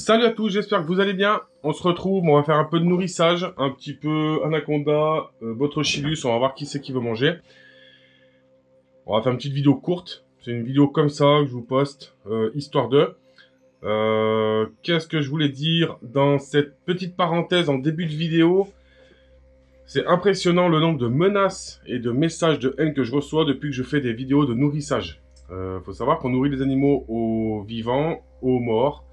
Salut à tous, j'espère que vous allez bien. On se retrouve, on va faire un peu de nourrissage, un petit peu anaconda, botrocilus, on va voir qui c'est qui veut manger. On va faire une petite vidéo courte, c'est une vidéo comme ça que je vous poste, histoire de. Qu'est-ce que je voulais dire dans cette petite parenthèse en début de vidéo? C'est impressionnant le nombre de menaces et de messages de haine que je reçois depuis que je fais des vidéos de nourrissage. Faut savoir qu'on nourrit les animaux aux vivants, aux morts,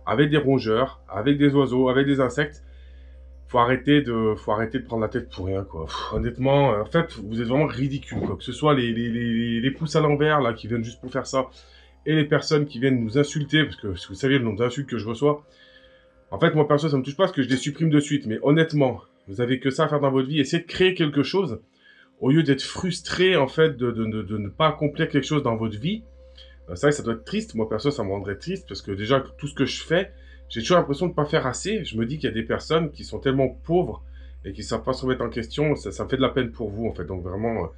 avec des rongeurs, avec des oiseaux, avec des insectes. Faut arrêter de prendre la tête pour rien, quoi. Honnêtement, en fait, vous êtes vraiment ridicule, quoi. Que ce soit les pouces à l'envers, là, qui viennent juste pour faire ça, et les personnes qui viennent nous insulter, parce que si vous saviez le nombre d'insultes que je reçois, en fait, moi, perso, ça me touche pas, parce que je les supprime de suite. Mais honnêtement, vous avez que ça à faire dans votre vie. Essayez de créer quelque chose, au lieu d'être frustré, en fait, de ne pas accomplir quelque chose dans votre vie. C'est vrai que ça doit être triste. Moi, perso, ça me rendrait triste, parce que déjà, tout ce que je fais, j'ai toujours l'impression de ne pas faire assez. Je me dis qu'il y a des personnes qui sont tellement pauvres et qui ne savent pas se remettre en question. Ça me fait de la peine pour vous, en fait. Donc vraiment,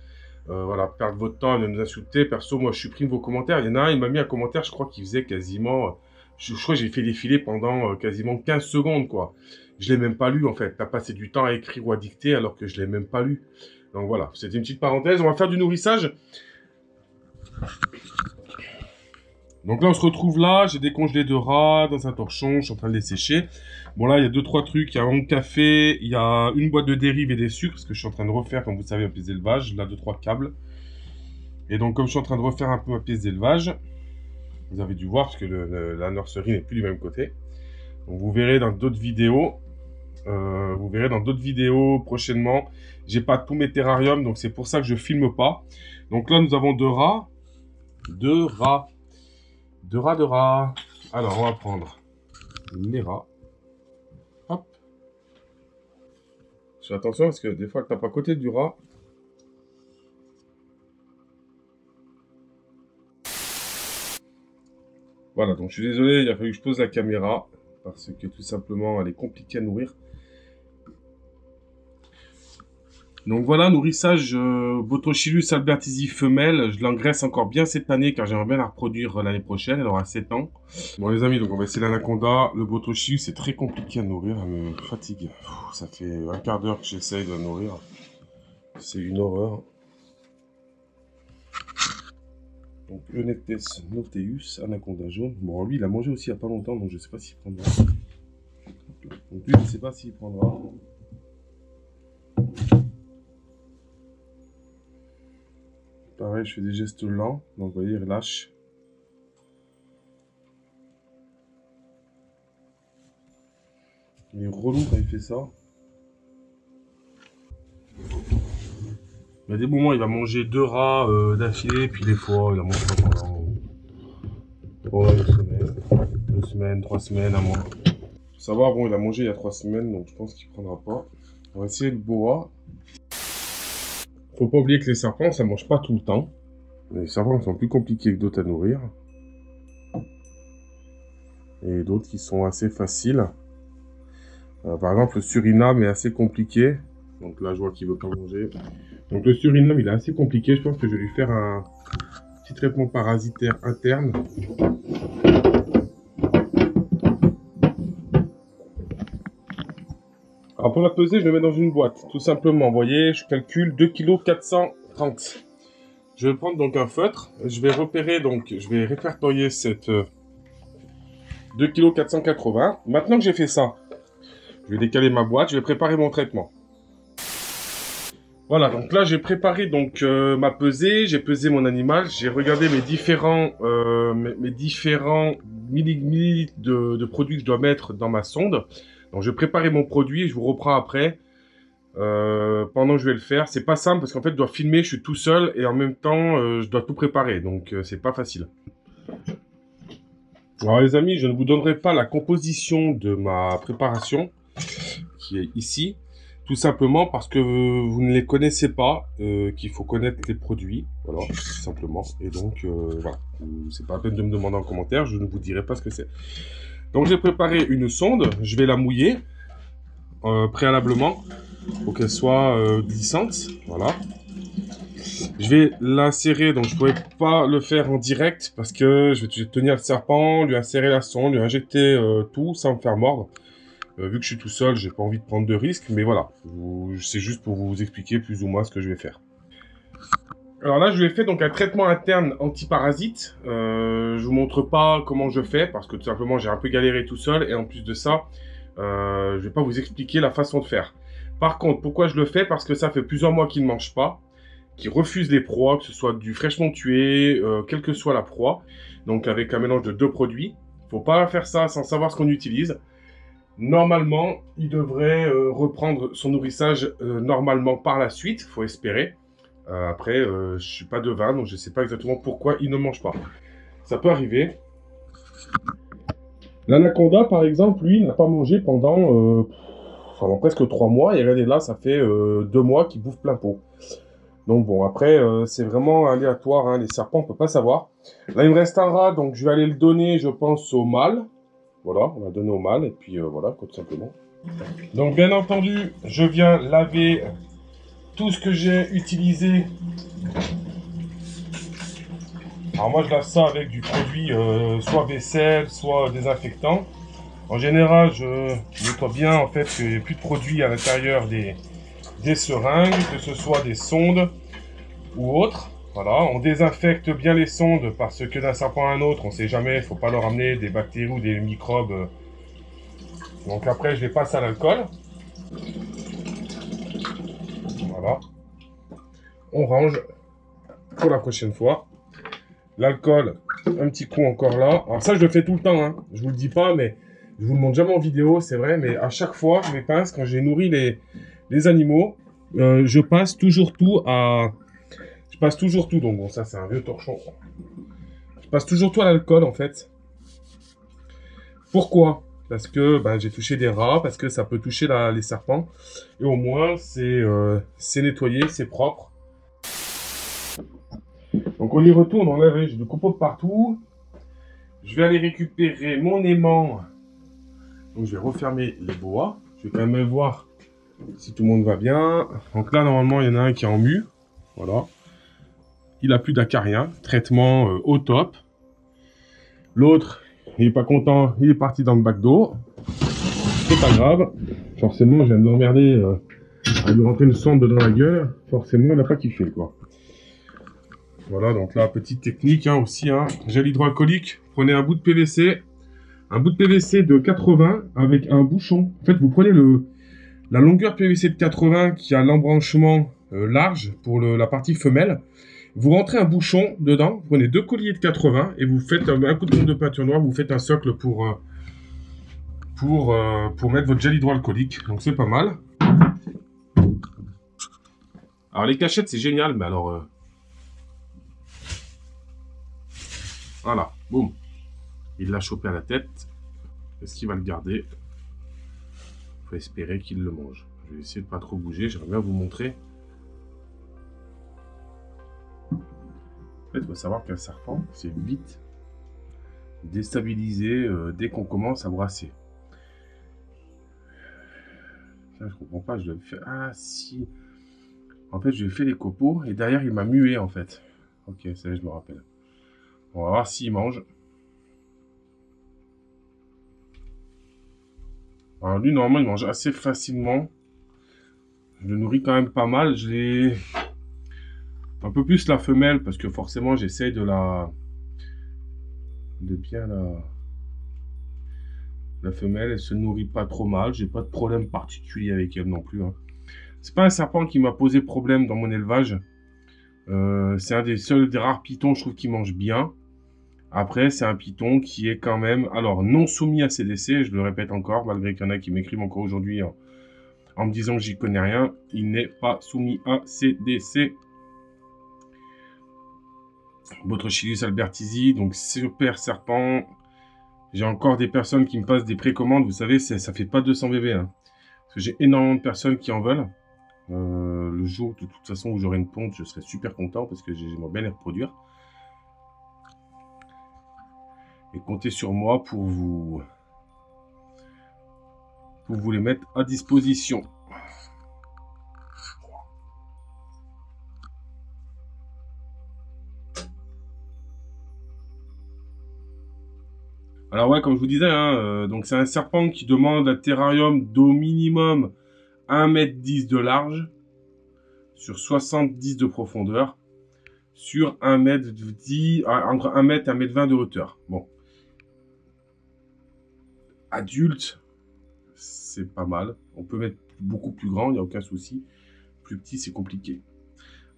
voilà, perdre votre temps et de nous insulter. Perso, moi, je supprime vos commentaires. Il y en a un, il m'a mis un commentaire, je crois qu'il faisait quasiment... je crois que j'ai fait défiler pendant quasiment 15 secondes, quoi. Je l'ai même pas lu, en fait. T'as passé du temps à écrire ou à dicter alors que je l'ai même pas lu. Donc voilà, c'était une petite parenthèse. On va faire du nourrissage. Donc là, on se retrouve là, j'ai décongelé 2 rats dans un torchon, je suis en train de les sécher. Bon là, il y a 2-3 trucs, il y a un café, il y a une boîte de dérive et des sucres, parce que je suis en train de refaire, comme vous savez, ma pièce d'élevage, là 2-3 câbles. Et donc, comme je suis en train de refaire un peu ma pièce d'élevage, vous avez dû voir, parce que la nurserie n'est plus du même côté. Donc vous verrez dans d'autres vidéos, prochainement. J'ai pas tous mes terrariums, donc c'est pour ça que je filme pas. Donc là, nous avons 2 rats. 2 rats. 2 rats. Alors, on va prendre les rats. Hop. Fais attention parce que des fois, elle tape à côté du rat. Voilà, donc je suis désolé, il a fallu que je pose la caméra parce que tout simplement, elle est compliquée à nourrir. Donc voilà, nourrissage Botrocilus albertisi femelle. Je l'engraisse encore bien cette année car j'aimerais bien la reproduire l'année prochaine. Elle aura 7 ans. Bon les amis, donc on va essayer l'anaconda. Le Botrocilus c'est très compliqué à nourrir, elle me fatigue. Ça fait un quart d'heure que j'essaye de la nourrir. C'est une horreur. Donc Eunectes noteus, anaconda jaune. Bon lui il a mangé aussi il n'y a pas longtemps donc je ne sais pas s'il prendra. Donc lui je ne sais pas s'il prendra. Pareil, je fais des gestes lents, donc vous voyez, il relâche. Il est relou quand il fait ça. Il y a des moments, il va manger 2 rats d'affilée, puis des fois, il a mangé pas pendant une semaine, 2 semaines, 3 semaines, un mois. Faut savoir, bon, il a mangé il y a 3 semaines, donc je pense qu'il prendra pas. On va essayer le boa. Faut pas oublier que les serpents, ça mange pas tout le temps. Les serpents sont plus compliqués que d'autres à nourrir. Et d'autres qui sont assez faciles. Par exemple, le Suriname est assez compliqué. Donc là, je vois qu'il veut pas manger. Donc le Suriname, il est assez compliqué. Je pense que je vais lui faire un petit traitement parasitaire interne. Alors pour la peser, je le mets dans une boîte. Tout simplement, vous voyez, je calcule 2,430 kg. Je vais prendre donc un feutre. Je vais repérer, donc je vais répertorier cette 2,480 kg. Maintenant que j'ai fait ça, je vais décaler ma boîte, je vais préparer mon traitement. Voilà, donc là j'ai préparé donc ma pesée, j'ai pesé mon animal, j'ai regardé mes différents millilitres de produits que je dois mettre dans ma sonde. Donc je vais préparer mon produit et je vous reprends après. Pendant que je vais le faire, c'est pas simple parce qu'en fait je dois filmer, je suis tout seul et en même temps je dois tout préparer, donc c'est pas facile. Alors les amis, je ne vous donnerai pas la composition de ma préparation qui est ici, tout simplement parce que vous ne les connaissez pas, qu'il faut connaître les produits, voilà, tout simplement. Et donc voilà, c'est pas la peine de me demander en commentaire, je ne vous dirai pas ce que c'est. Donc j'ai préparé une sonde, je vais la mouiller préalablement pour qu'elle soit glissante, voilà. Je vais l'insérer, donc je ne pourrais pas le faire en direct parce que je vais tenir le serpent, lui insérer la sonde, lui injecter tout sans me faire mordre. Vu que je suis tout seul, j'ai pas envie de prendre de risques, mais voilà, c'est juste pour vous expliquer plus ou moins ce que je vais faire. Alors là, je lui ai fait donc un traitement interne antiparasite. Je vous montre pas comment je fais parce que tout simplement j'ai un peu galéré tout seul et en plus de ça, je vais pas vous expliquer la façon de faire. Par contre, pourquoi je le fais? Parce que ça fait plusieurs mois qu'il ne mange pas, qu'il refuse les proies, que ce soit du fraîchement tué, quelle que soit la proie. Donc avec un mélange de deux produits. Faut pas faire ça sans savoir ce qu'on utilise. Normalement, il devrait reprendre son nourrissage normalement par la suite, faut espérer. Après, je suis pas devin, donc je sais pas exactement pourquoi il ne mange pas. Ça peut arriver. L'anaconda, par exemple, lui, n'a pas mangé pendant presque 3 mois. Et regardez là, ça fait 2 mois qu'il bouffe plein pot. Donc bon, après, c'est vraiment aléatoire, hein, les serpents, on peut pas savoir. Là, il me reste un rat, donc je vais aller le donner, je pense, au mâle. Voilà, on va donner au mâle, et puis voilà, tout simplement. Donc bien entendu, je viens laver tout ce que j'ai utilisé. Alors moi je lave ça avec du produit soit vaisselle, soit désinfectant. En général, je nettoie bien en fait qu'il n'y ait plus de produits à l'intérieur des seringues, que ce soit des sondes ou autres. Voilà, on désinfecte bien les sondes parce que d'un serpent à un autre, on ne sait jamais, il ne faut pas leur amener des bactéries ou des microbes. Donc après, je les passe à l'alcool. Voilà. On range pour la prochaine fois. L'alcool, un petit coup encore là. Alors ça, je le fais tout le temps, hein. Je vous le dis pas, mais je vous le montre jamais en vidéo, c'est vrai. Mais à chaque fois, mes pinces, quand j'ai nourri les animaux, je passe toujours tout à... Je passe toujours tout, donc bon, ça c'est un vieux torchon. Je passe toujours tout à l'alcool, en fait. Pourquoi? Parce que ben, j'ai touché des rats, parce que ça peut toucher les serpents. Et au moins, c'est nettoyé, c'est propre. Donc on y retourne, on enlève, j'ai du copeaux de partout. Je vais aller récupérer mon aimant. Donc je vais refermer les bois. Je vais quand même voir si tout le monde va bien. Donc là, normalement, il y en a un qui est en mue. Voilà. Il a plus d'acarien. Traitement au top. L'autre, il est pas content. Il est parti dans le bac d'eau. C'est pas grave. Forcément, je viens de l'emmerder à lui rentrer une sonde dans la gueule. Forcément, il n'a pas kiffé, quoi. Voilà, donc là, petite technique hein, aussi. Hein. Gel hydroalcoolique. Prenez un bout de PVC. Un bout de PVC de 80 avec un bouchon. En fait, vous prenez la longueur PVC de 80 qui a l'embranchement large pour la partie femelle. Vous rentrez un bouchon dedans, vous prenez 2 colliers de 80 et vous faites un coup de pompe de peinture noire, vous faites un socle pour mettre votre gel hydroalcoolique. Donc c'est pas mal. Alors les cachettes c'est génial, mais alors... voilà, boum. Il l'a chopé à la tête. Est-ce qu'il va le garder? Il faut espérer qu'il le mange. Je vais essayer de pas trop bouger, j'aimerais bien vous montrer. En fait, il faut savoir qu'un serpent, c'est vite déstabilisé dès qu'on commence à brasser. Ça, je comprends pas, je le fais. Ah, si. En fait, je lui ai fait les copeaux et derrière, il m'a mué en fait. Ok, ça y est, je me rappelle. On va voir s'il mange. Alors, lui, normalement, il mange assez facilement. Je le nourris quand même pas mal. Je l'ai. Un peu plus la femelle parce que forcément, j'essaye de bien la femelle, elle se nourrit pas trop mal. J'ai pas de problème particulier avec elle non plus. Hein. C'est pas un serpent qui m'a posé problème dans mon élevage. C'est un des rares pitons, je trouve, qui mange bien. Après, c'est un python qui est quand même, alors, non soumis à CDC, je le répète encore, malgré qu'il y en a qui m'écrivent encore aujourd'hui en me disant que j'y connais rien. Il n'est pas soumis à CDC. Botrechilus albertisi, donc super serpent. J'ai encore des personnes qui me passent des précommandes. Vous savez, ça fait pas 200 bébés. Hein. Parce que j'ai énormément de personnes qui en veulent. Le jour, de toute façon, où j'aurai une ponte, je serai super content parce que j'aimerais bien les reproduire. Et comptez sur moi pour vous les mettre à disposition. Alors ouais, comme je vous disais, hein, donc c'est un serpent qui demande un terrarium d'au minimum 1,10 m de large, sur 70 de profondeur, sur 1,10 m, entre 1 m et 1,20 m de hauteur. Bon. Adulte, c'est pas mal. On peut mettre beaucoup plus grand, il n'y a aucun souci. Plus petit, c'est compliqué.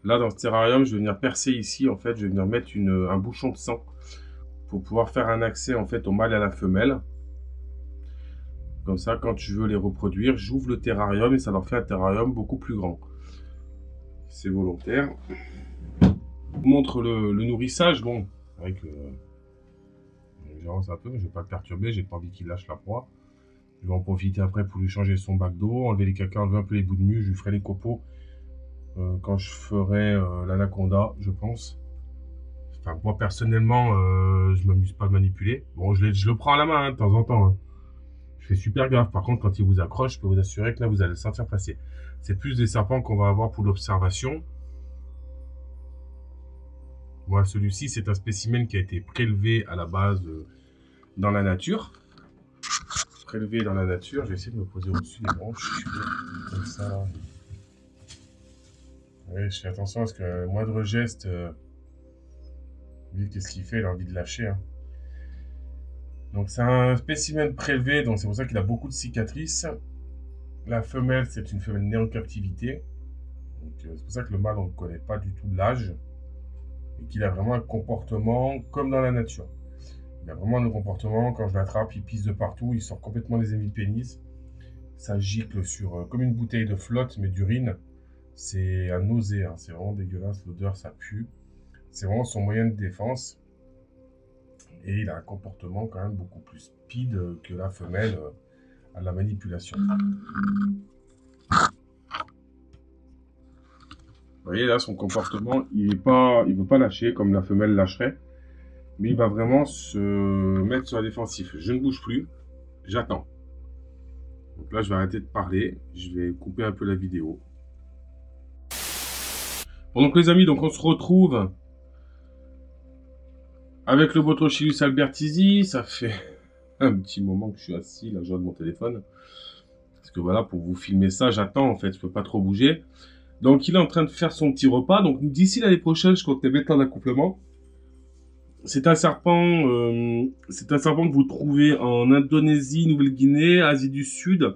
Là, dans ce terrarium, je vais venir percer ici, en fait, je vais venir mettre un bouchon de sang pour pouvoir faire un accès, en fait, au mâle et à la femelle. Comme ça, quand je veux les reproduire, j'ouvre le terrarium et ça leur fait un terrarium beaucoup plus grand. C'est volontaire. Je vous montre le nourrissage. Bon, avec un peu, je ne vais pas le perturber, j'ai pas envie qu'il lâche la proie. Je vais en profiter après pour lui changer son bac d'eau, enlever les caca, enlever un peu les bouts de mue, je lui ferai les copeaux quand je ferai l'anaconda, je pense. Enfin, moi personnellement, je m'amuse pas à le manipuler. Bon, je le prends à la main hein, de temps en temps. Hein. Je fais super gaffe. Par contre, quand il vous accroche, je peux vous assurer que là, vous allez le sentir passer. C'est plus des serpents qu'on va avoir pour l'observation. Moi, celui-ci, c'est un spécimen qui a été prélevé à la base dans la nature. Prélevé dans la nature. Je vais essayer de me poser au-dessus des branches. Comme ça. Oui, je fais attention parce que le moindre geste, lui, qu'est-ce qu'il fait? Il a envie de lâcher. Hein. Donc, c'est un spécimen prélevé, donc c'est pour ça qu'il a beaucoup de cicatrices. La femelle, c'est une femelle née en captivité. C'est pour ça que le mâle, on ne connaît pas du tout l'âge. Et qu'il a vraiment un comportement comme dans la nature. Il a vraiment un comportement, quand je l'attrape, il pisse de partout, il sort complètement les hémipénis. Ça gicle sur, comme une bouteille de flotte, mais d'urine. C'est à nausée, hein. C'est vraiment dégueulasse, l'odeur, ça pue. C'est vraiment son moyen de défense. Et il a un comportement quand même beaucoup plus speed que la femelle à la manipulation. Vous voyez là, son comportement, il veut pas lâcher comme la femelle lâcherait. Mais il va vraiment se mettre sur la défensive. Je ne bouge plus, j'attends. Donc là, je vais arrêter de parler. Je vais couper un peu la vidéo. Bon, donc les amis, donc on se retrouve avec le Botrochelys albertisi. Ça fait un petit moment que je suis assis, là, je regarde mon téléphone. Parce que voilà, pour vous filmer ça, j'attends en fait, je peux pas trop bouger. Donc il est en train de faire son petit repas. Donc d'ici l'année prochaine, je compte les mettre en accouplement. C'est un serpent que vous trouvez en Indonésie, Nouvelle-Guinée, Asie du Sud.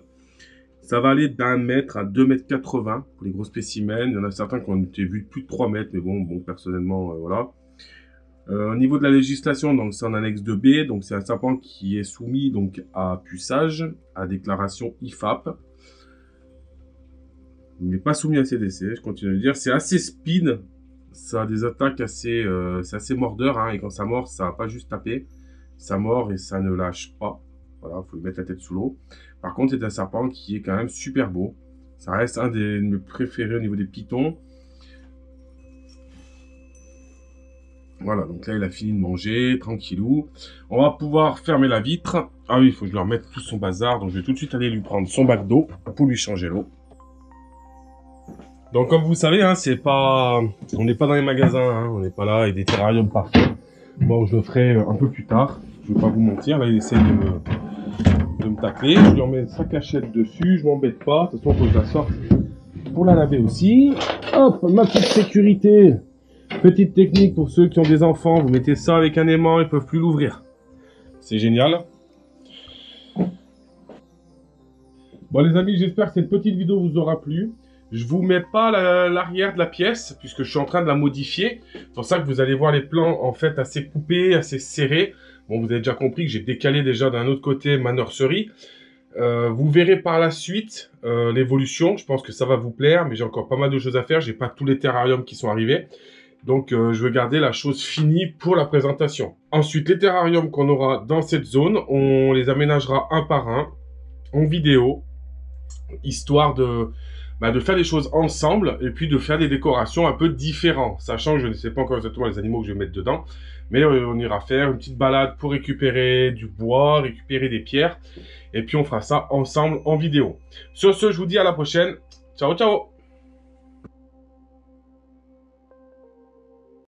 Ça va aller d'1 mètre à 2,80 m pour les gros spécimens. Il y en a certains qui ont été vus de plus de 3 mètres, mais bon personnellement, voilà. Au niveau de la législation, donc c'est en annexe 2B, donc c'est un serpent qui est soumis donc à puçage, à déclaration IFAP. Il n'est pas soumis à CDC, je continue de dire. C'est assez speed, ça a des attaques assez, c'est assez mordeur, hein, et quand ça mord, ça va pas juste taper, ça mord et ça ne lâche pas. Voilà, il faut lui mettre la tête sous l'eau. Par contre, c'est un serpent qui est quand même super beau. Ça reste un de mes préférés au niveau des pitons. Voilà, donc là, il a fini de manger, tranquillou. On va pouvoir fermer la vitre. Ah oui, il faut que je lui remette tout son bazar. Donc, je vais tout de suite aller lui prendre son bac d'eau pour lui changer l'eau. Donc, comme vous savez, hein, c'est pas... on n'est pas dans les magasins, hein, on n'est pas là avec des terrariums partout. Bon, je le ferai un peu plus tard. Je ne vais pas vous mentir. Là, il essaie de me tacler. Je lui remets sa cachette dessus. Je m'embête pas. De toute façon, il faut que je la sorte pour la laver aussi. Hop, ma petite sécurité. Petite technique pour ceux qui ont des enfants. Vous mettez ça avec un aimant, ils peuvent plus l'ouvrir. C'est génial. Bon les amis, j'espère que cette petite vidéo vous aura plu. Je vous mets pas l'arrière de la pièce puisque je suis en train de la modifier. C'est pour ça que vous allez voir les plans en fait assez coupés, assez serrés. Bon, vous avez déjà compris que j'ai décalé déjà d'un autre côté ma nurserie. Vous verrez par la suite l'évolution. Je pense que ça va vous plaire, mais j'ai encore pas mal de choses à faire. J'ai pas tous les terrariums qui sont arrivés. Donc, je veux garder la chose finie pour la présentation. Ensuite, les terrariums qu'on aura dans cette zone, on les aménagera un par un, en vidéo, histoire de faire des choses ensemble et puis de faire des décorations un peu différentes. Sachant que je ne sais pas encore exactement les animaux que je vais mettre dedans, mais on ira faire une petite balade pour récupérer du bois, récupérer des pierres, et puis on fera ça ensemble en vidéo. Sur ce, je vous dis à la prochaine. Ciao, ciao!